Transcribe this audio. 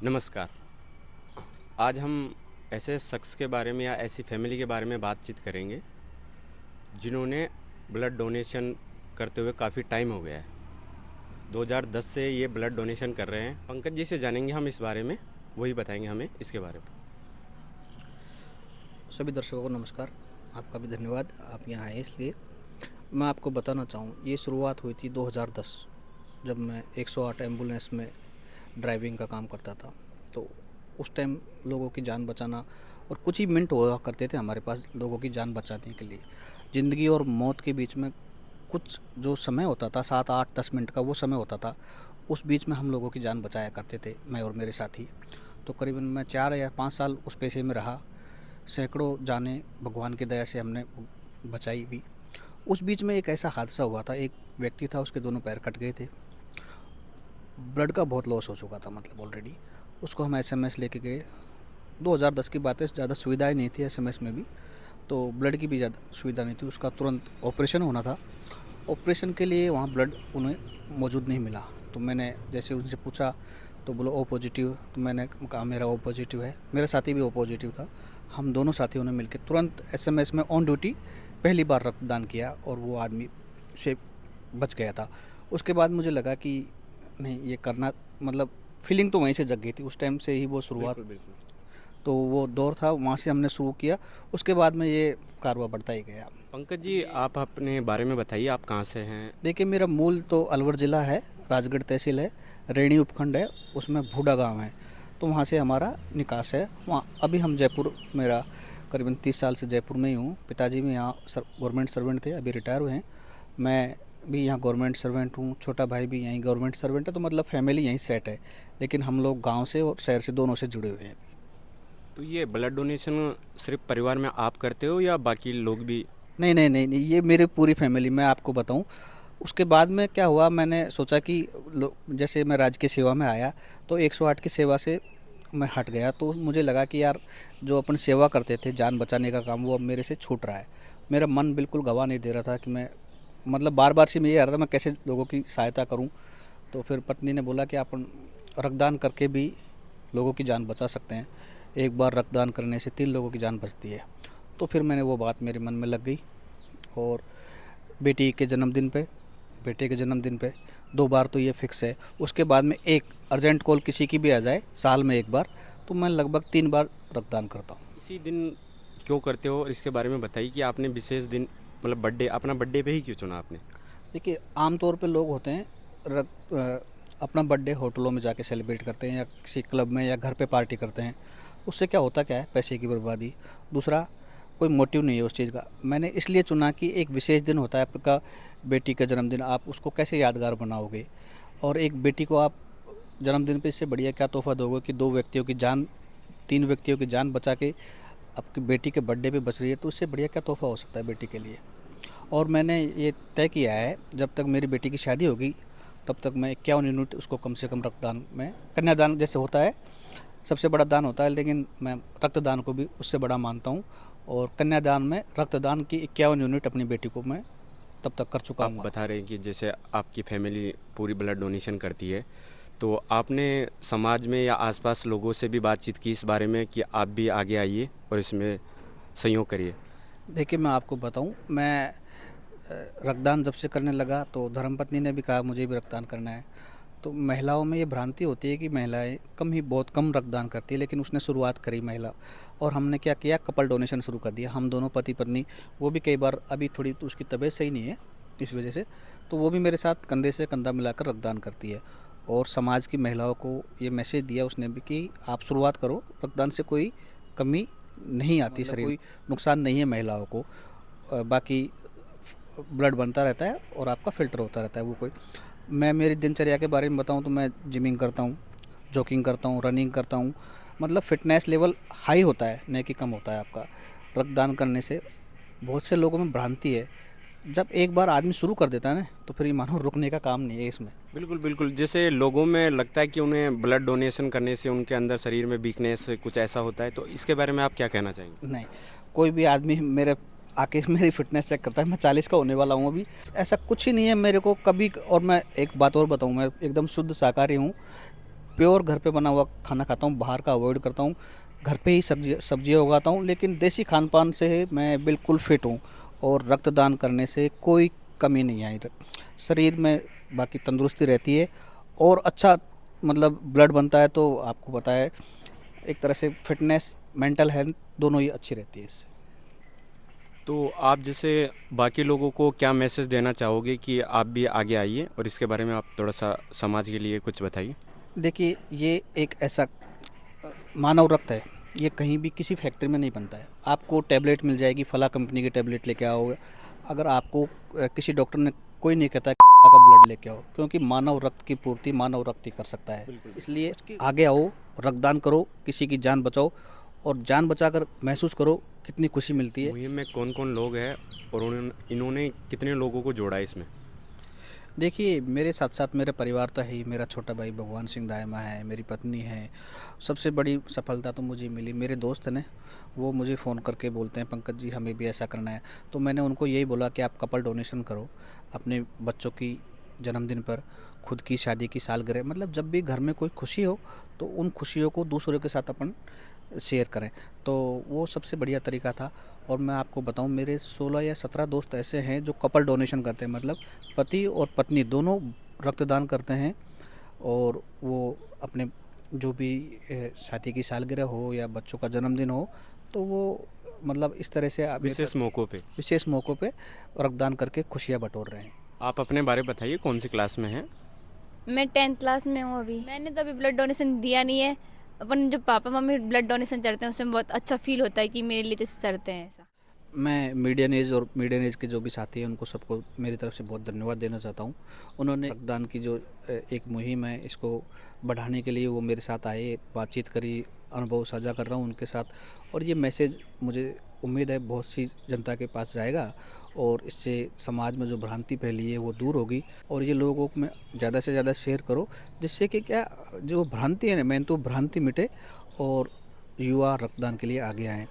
नमस्कार। आज हम ऐसे शख्स के बारे में या ऐसी फैमिली के बारे में बातचीत करेंगे जिन्होंने ब्लड डोनेशन करते हुए काफ़ी टाइम हो गया है। 2010 से ये ब्लड डोनेशन कर रहे हैं। पंकज जी से जानेंगे हम इस बारे में, वही बताएंगे हमें इसके बारे में। सभी दर्शकों को नमस्कार। आपका भी धन्यवाद, आप यहाँ आए इसलिए। मैं आपको बताना चाहूँ, ये शुरुआत हुई थी 2010, जब मैं 108 एम्बुलेंस में ड्राइविंग का काम करता था। तो उस टाइम लोगों की जान बचाना, और कुछ ही मिनट हुआ करते थे हमारे पास लोगों की जान बचाने के लिए। ज़िंदगी और मौत के बीच में कुछ जो समय होता था, 7 8 10 मिनट का वो समय होता था। उस बीच में हम लोगों की जान बचाया करते थे, मैं और मेरे साथी। तो करीबन मैं 4 या 5 साल उस पेशे में रहा। सैकड़ों जानें भगवान की दया से हमने बचाई भी। उस बीच में एक ऐसा हादसा हुआ था, एक व्यक्ति था, उसके दोनों पैर कट गए थे। ब्लड का बहुत लॉस हो चुका था, मतलब ऑलरेडी। उसको हम एसएमएस लेके गए। 2010 की बात है, ज़्यादा सुविधाएं नहीं थी एसएमएस में भी, तो ब्लड की भी ज़्यादा सुविधा नहीं थी। उसका तुरंत ऑपरेशन होना था। ऑपरेशन के लिए वहाँ ब्लड उन्हें मौजूद नहीं मिला। तो मैंने जैसे उनसे पूछा तो बोला ओ पॉजिटिव। तो मैंने कहा मेरा ओ पॉजिटिव है, मेरा साथी भी ओ पॉजिटिव था। हम दोनों साथियों ने मिलकर तुरंत एसएमएस में ऑन ड्यूटी पहली बार रक्तदान किया, और वो आदमी से बच गया था। उसके बाद मुझे लगा कि नहीं, ये करना, मतलब फीलिंग तो वहीं से जग गई थी उस टाइम से ही, वो शुरुआत। बिल्कुल बिल्कुल। तो वो दौर था, वहाँ से हमने शुरू किया। उसके बाद में ये कारवा बढ़ता ही गया। पंकज जी, आप अपने बारे में बताइए, आप कहाँ से हैं? देखिए, मेरा मूल तो अलवर ज़िला है, राजगढ़ तहसील है, रेणी उपखंड है, उसमें भूडा गांव है। तो वहाँ से हमारा निकास है। वहाँ अभी हम जयपुर, मेरा करीबन 30 साल से जयपुर में ही हूँ। पिताजी भी यहाँ गवर्नमेंट सर्वेंट थे, अभी रिटायर हुए हैं। मैं भी यहाँ गवर्नमेंट सर्वेंट हूँ, छोटा भाई भी यहीं गवर्नमेंट सर्वेंट है। तो मतलब फैमिली यहीं सेट है, लेकिन हम लोग गाँव से और शहर से दोनों से जुड़े हुए हैं। तो ये ब्लड डोनेशन सिर्फ परिवार में आप करते हो या बाकी लोग भी? नहीं नहीं नहीं नहीं, ये मेरी पूरी फैमिली, मैं आपको बताऊं। उसके बाद में क्या हुआ, मैंने सोचा कि जैसे मैं राज्य की सेवा में आया, तो 108 की सेवा से मैं हट गया। तो मुझे लगा कि यार, जो अपन सेवा करते थे, जान बचाने का काम, वो अब मेरे से छूट रहा है। मेरा मन बिल्कुल गवा नहीं दे रहा था कि मैं, मतलब बार बार से मैं ये आ रहा था मैं कैसे लोगों की सहायता करूँ। तो फिर पत्नी ने बोला कि अपन रक्तदान करके भी लोगों की जान बचा सकते हैं। एक बार रक्तदान करने से 3 लोगों की जान बचती है। तो फिर मैंने वो बात मेरे मन में लग गई, और बेटी के जन्मदिन पे, बेटे के जन्मदिन पे 2 बार तो ये फिक्स है। उसके बाद में एक अर्जेंट कॉल किसी की भी आ जाए साल में 1 बार, तो मैं लगभग 3 बार रक्तदान करता हूँ। इसी दिन क्यों करते हो और इसके बारे में बताइए कि आपने विशेष दिन, मतलब बर्थडे, अपना बर्थडे पे ही क्यों चुना आपने? देखिए, आम तौर पे लोग होते हैं अपना बर्थडे होटलों में जाके सेलिब्रेट करते हैं, या किसी क्लब में, या घर पे पार्टी करते हैं। उससे क्या होता क्या है, पैसे की बर्बादी। दूसरा, कोई मोटिव नहीं है उस चीज़ का। मैंने इसलिए चुना कि एक विशेष दिन होता है आपका, बेटी का जन्मदिन, आप उसको कैसे यादगार बनाओगे। और एक बेटी को आप जन्मदिन पे इससे बढ़िया क्या तोहफा दोगे कि 2 व्यक्तियों की जान, 3 व्यक्तियों की जान बचा के आपकी बेटी के बर्थडे पे बच रही है, तो उससे बढ़िया क्या तोहफा हो सकता है बेटी के लिए। और मैंने ये तय किया है, जब तक मेरी बेटी की शादी होगी तब तक मैं 51 यूनिट उसको कम से कम रक्तदान में, कन्यादान जैसे होता है सबसे बड़ा दान होता है, लेकिन मैं रक्तदान को भी उससे बड़ा मानता हूँ। और कन्यादान में रक्तदान की 51 यूनिट अपनी बेटी को मैं तब तक कर चुका आप हूँ। बता रहे हैं कि जैसे आपकी फैमिली पूरी ब्लड डोनेशन करती है, तो आपने समाज में या आसपास लोगों से भी बातचीत की इस बारे में कि आप भी आगे आइए और इसमें सहयोग करिए? देखिए, मैं आपको बताऊँ, मैं रक्तदान जब से करने लगा तो धर्मपत्नी ने भी कहा मुझे भी रक्तदान करना है। तो महिलाओं में ये भ्रांति होती है कि महिलाएं कम ही, बहुत कम रक्तदान करती है, लेकिन उसने शुरुआत करी महिला। और हमने क्या किया, कपल डोनेशन शुरू कर दिया, हम दोनों पति पत्नी। वो भी कई बार, अभी थोड़ी तो उसकी तबीयत सही नहीं है इस वजह से, तो वो भी मेरे साथ कंधे से कंधा मिलाकर रक्तदान करती है। और समाज की महिलाओं को ये मैसेज दिया उसने भी कि आप शुरुआत करो, रक्तदान से कोई कमी नहीं आती, मतलब शरीर कोई नुकसान नहीं है महिलाओं को। बाकी ब्लड बनता रहता है और आपका फ़िल्टर होता रहता है वो कोई। मैं मेरी दिनचर्या के बारे में बताऊँ तो मैं जिमिंग करता हूँ, जॉगिंग करता हूँ, रनिंग करता हूँ। मतलब फ़िटनेस लेवल हाई होता है, न कि कम होता है आपका रक्तदान करने से। बहुत से लोगों में भ्रांति है, जब एक बार आदमी शुरू कर देता है ना, तो फिर ये मानो रुकने का काम नहीं है इसमें। बिल्कुल बिल्कुल। जैसे लोगों में लगता है कि उन्हें ब्लड डोनेशन करने से उनके अंदर शरीर में वीकनेस कुछ ऐसा होता है, तो इसके बारे में आप क्या कहना चाहेंगे? नहीं, कोई भी आदमी मेरे आके मेरी फ़िटनेस चेक करता है, मैं 40 का होने वाला हूँ अभी। ऐसा कुछ ही नहीं है मेरे को कभी। और मैं एक बात और बताऊँ, मैं एकदम शुद्ध शाकाहारी हूँ। प्योर घर पे बना हुआ खाना खाता हूँ, बाहर का अवॉइड करता हूँ। घर पे ही सब्जियाँ उगाता हूँ, लेकिन देसी खान-पान से मैं बिल्कुल फिट हूँ और रक्तदान करने से कोई कमी नहीं आई। शरीर में बाकी तंदुरुस्ती रहती है और अच्छा मतलब ब्लड बनता है, तो आपको पता है एक तरह से फिटनेस, मेंटल हेल्थ दोनों ही अच्छी रहती है इससे। तो आप जैसे बाकी लोगों को क्या मैसेज देना चाहोगे कि आप भी आगे आइए, और इसके बारे में आप थोड़ा सा समाज के लिए कुछ बताइए। देखिए, ये एक ऐसा मानव रक्त है, ये कहीं भी किसी फैक्ट्री में नहीं बनता है। आपको टैबलेट मिल जाएगी, फला कंपनी की टैबलेट लेके आओ। अगर आपको किसी डॉक्टर ने कोई नहीं कहता का ब्लड लेके आओ, क्योंकि मानव रक्त की पूर्ति मानव रक्त ही कर सकता है। बिल्कुल। इसलिए आगे आओ, रक्तदान करो, किसी की जान बचाओ और जान बचाकर महसूस करो कितनी खुशी मिलती है। मुहिम में कौन-कौन लोग हैं और इन्होंने कितने लोगों को जोड़ा है इसमें? देखिए, मेरे साथ-साथ मेरा परिवार तो है ही, मेरा छोटा भाई भगवान सिंह दायमा है, मेरी पत्नी है। सबसे बड़ी सफलता तो मुझे मिली, मेरे दोस्त ने, वो मुझे फ़ोन करके बोलते हैं, पंकज जी हमें भी ऐसा करना है। तो मैंने उनको यही बोला कि आप कपल डोनेशन करो, अपने बच्चों की जन्मदिन पर, खुद की शादी की सालगिरह, मतलब जब भी घर में कोई खुशी हो, तो उन खुशियों को दूसरों के साथ अपन शेयर करें। तो वो सबसे बढ़िया तरीका था। और मैं आपको बताऊँ, मेरे 16 या 17 दोस्त ऐसे हैं जो कपल डोनेशन करते हैं, मतलब पति और पत्नी दोनों रक्तदान करते हैं। और वो अपने जो भी शादी की सालगिरह हो या बच्चों का जन्मदिन हो, तो वो मतलब इस तरह से विशेष मौक़ों पे। विशेष मौक़ों पे रक्तदान करके खुशियाँ बटोर रहे हैं। आप अपने बारे में बताइए, कौन सी क्लास में हैं? मैं 10th क्लास में हूँ अभी। मैंने तो अभी ब्लड डोनेशन दिया नहीं है। अपन जो पापा मम्मी ब्लड डोनेशन करते हैं उससे बहुत अच्छा फील होता है कि मेरे लिए तो करते हैं ऐसा। मैं मीडियम एज के जो भी साथी हैं उनको सबको मेरी तरफ से बहुत धन्यवाद देना चाहता हूँ। उन्होंने रक्तदान की जो एक मुहिम है, इसको बढ़ाने के लिए वो मेरे साथ आए, बातचीत करी, अनुभव साझा कर रहा हूँ उनके साथ। और ये मैसेज मुझे उम्मीद है बहुत सी जनता के पास जाएगा और इससे समाज में जो भ्रांति फैली है वो दूर होगी। और ये लोगों में ज़्यादा से ज़्यादा शेयर करो, जिससे कि क्या जो भ्रांति है ना, मेन तो भ्रांति मिटे और युवा रक्तदान के लिए आगे आएँ।